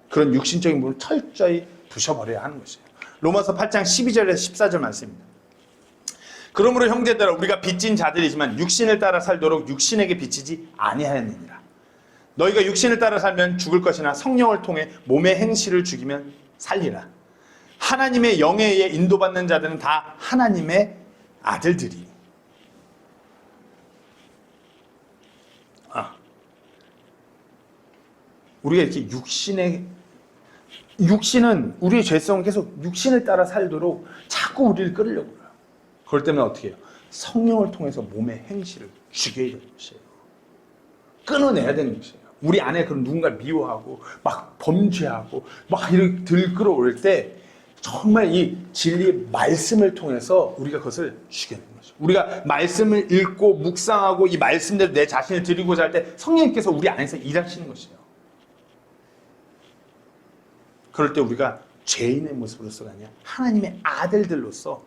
그런 육신적인 부분을 철저히 부셔버려야 하는 것이에요. 로마서 8장 12절에서 14절 말씀입니다. 그러므로 형제들아 우리가 빚진 자들이지만 육신을 따라 살도록 육신에게 빚지지 아니하였느니라. 너희가 육신을 따라 살면 죽을 것이나 성령을 통해 몸의 행실을 죽이면 살리라. 하나님의 영에 의해 인도받는 자들은 다 하나님의 아들들이니. 우리가 이렇게 육신은 우리의 죄성은 계속 육신을 따라 살도록 자꾸 우리를 끌으려고 해요. 그럴 때는 어떻게 해요? 성령을 통해서 몸의 행실을 죽여야 되는 것이에요. 끊어내야 되는 것이에요. 우리 안에 그런 누군가를 미워하고 막 범죄하고 막 이렇게 들끓어올 때 정말 이 진리의 말씀을 통해서 우리가 그것을 죽여내는 거죠. 우리가 말씀을 읽고 묵상하고 이 말씀대로 내 자신을 드리고자 할 때 성령님께서 우리 안에서 일하시는 것이에요. 그럴 때 우리가 죄인의 모습으로서가 아니라 하나님의 아들들로서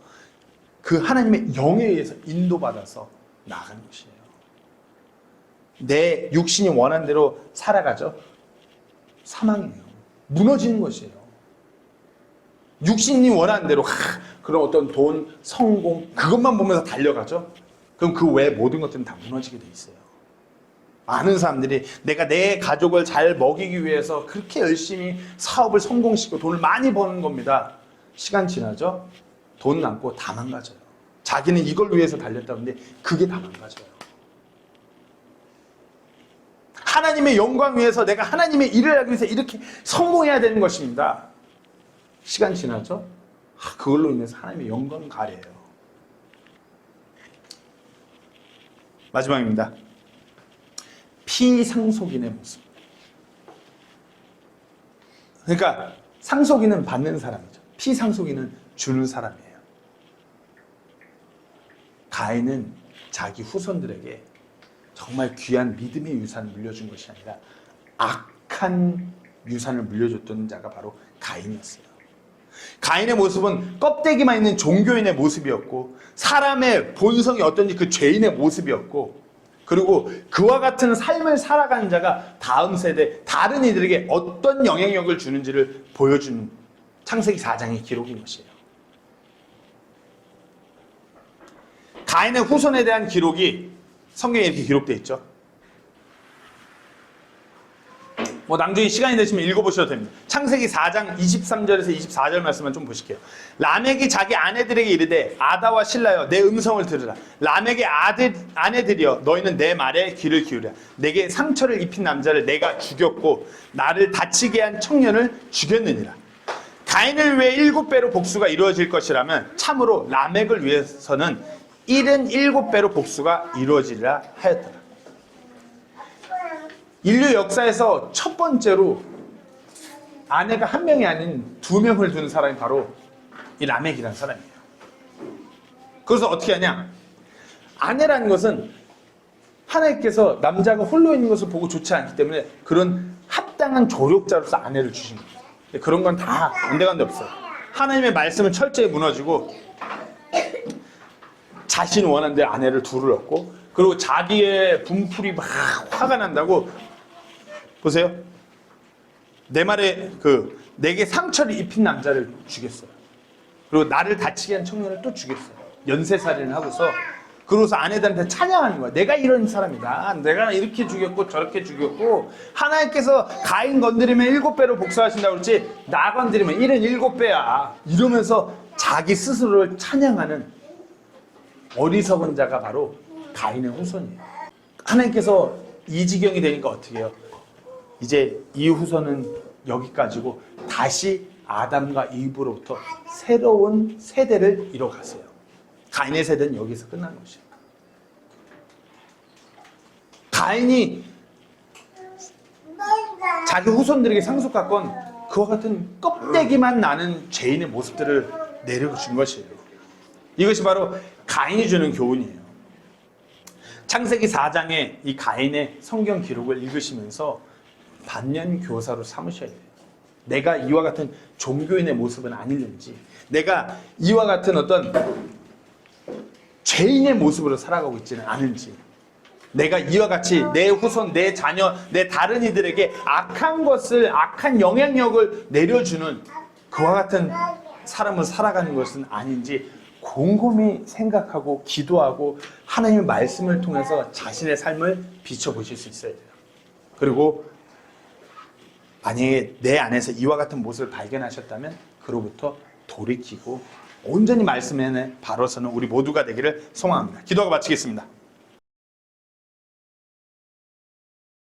그 하나님의 영에 의해서 인도받아서 나아가는 것이에요. 내 육신이 원하는 대로 살아가죠. 사망이에요. 무너지는 것이에요. 육신이 원하는 대로 그런 어떤 돈, 성공 그것만 보면서 달려가죠. 그럼 그 외의 모든 것들은 다 무너지게 돼 있어요. 많은 사람들이 내가 내 가족을 잘 먹이기 위해서 그렇게 열심히 사업을 성공시키고 돈을 많이 버는 겁니다. 시간 지나죠? 돈 남고 다 망가져요. 자기는 이걸 위해서 달렸다는데 그게 다 망가져요. 하나님의 영광 위해서 내가 하나님의 일을 하기 위해서 이렇게 성공해야 되는 것입니다. 시간 지나죠? 그걸로 인해서 하나님의 영광 가려요. 마지막입니다. 피상속인의 모습. 그러니까 상속인은 받는 사람이죠. 피상속인은 주는 사람이에요. 가인은 자기 후손들에게 정말 귀한 믿음의 유산을 물려준 것이 아니라 악한 유산을 물려줬던 자가 바로 가인이었어요. 가인의 모습은 껍데기만 있는 종교인의 모습이었고 사람의 본성이 어떤지 그 죄인의 모습이었고 그리고 그와 같은 삶을 살아가는 자가 다음 세대 다른 이들에게 어떤 영향력을 주는지를 보여주는 창세기 4장의 기록인 것이에요. 가인의 후손에 대한 기록이 성경에 이렇게 기록되어 있죠. 나중에 시간이 되시면 읽어보셔도 됩니다. 창세기 4장 23절에서 24절 말씀만 좀 보실게요. 라멕이 자기 아내들에게 이르되 아다와 실라여 내 음성을 들으라. 라멕의 아내들이여 너희는 내 말에 귀를 기울여. 내게 상처를 입힌 남자를 내가 죽였고 나를 다치게 한 청년을 죽였느니라. 가인을 위해 7배로 복수가 이루어질 것이라면 참으로 라멕을 위해서는 77배로 복수가 이루어지리라 하였더라. 인류 역사에서 첫 번째로 아내가 한 명이 아닌 2명을 둔 사람이 바로 이 라멕이라는 사람이에요. 그래서 어떻게 하냐? 아내라는 것은 하나님께서 남자가 홀로 있는 것을 보고 좋지 않기 때문에 그런 합당한 조력자로서 아내를 주신 거예요. 그런 건 다 온데간데 없어요. 하나님의 말씀을 철저히 무너지고 자신 원하는 데 아내를 둘을 얻고 그리고 자기의 분풀이 막 화가 난다고 보세요. 내 말에 내게 상처를 입힌 남자를 죽였어요. 그리고 나를 다치게 한 청년을 또 죽였어요. 연쇄살인을 하고서 그러고서 아내들한테 찬양하는 거야. 내가 이런 사람이다. 내가 이렇게 죽였고 저렇게 죽였고 하나님께서 가인 건드리면 7배로 복수하신다고 그랬지 나 건드리면 77배야. 이러면서 자기 스스로를 찬양하는 어리석은 자가 바로 가인의 후손이에요. 하나님께서 이 지경이 되니까 어떻게 해요? 이제 이 후손은 여기까지고 다시 아담과 이브로부터 새로운 세대를 이뤄가세요. 가인의 세대는 여기서 끝난 것이에요. 가인이 자기 후손들에게 상속했건 그와 같은 껍데기만 나는 죄인의 모습들을 내려준 것이에요. 이것이 바로 가인이 주는 교훈이에요. 창세기 4장의 이 가인의 성경 기록을 읽으시면서 반면교사로 삼으셔야 돼요. 내가 이와 같은 종교인의 모습은 아니는지, 내가 이와 같은 어떤 죄인의 모습으로 살아가고 있지는 않은지, 내가 이와 같이 내 후손, 내 자녀, 내 다른 이들에게 악한 영향력을 내려주는 그와 같은 사람을 살아가는 것은 아닌지 곰곰이 생각하고 기도하고 하나님의 말씀을 통해서 자신의 삶을 비춰보실 수 있어야 돼요. 그리고 만약에 내 안에서 이와 같은 모습을 발견하셨다면 그로부터 돌이키고 온전히 말씀에 바로서는 우리 모두가 되기를 소망합니다. 기도하고 마치겠습니다.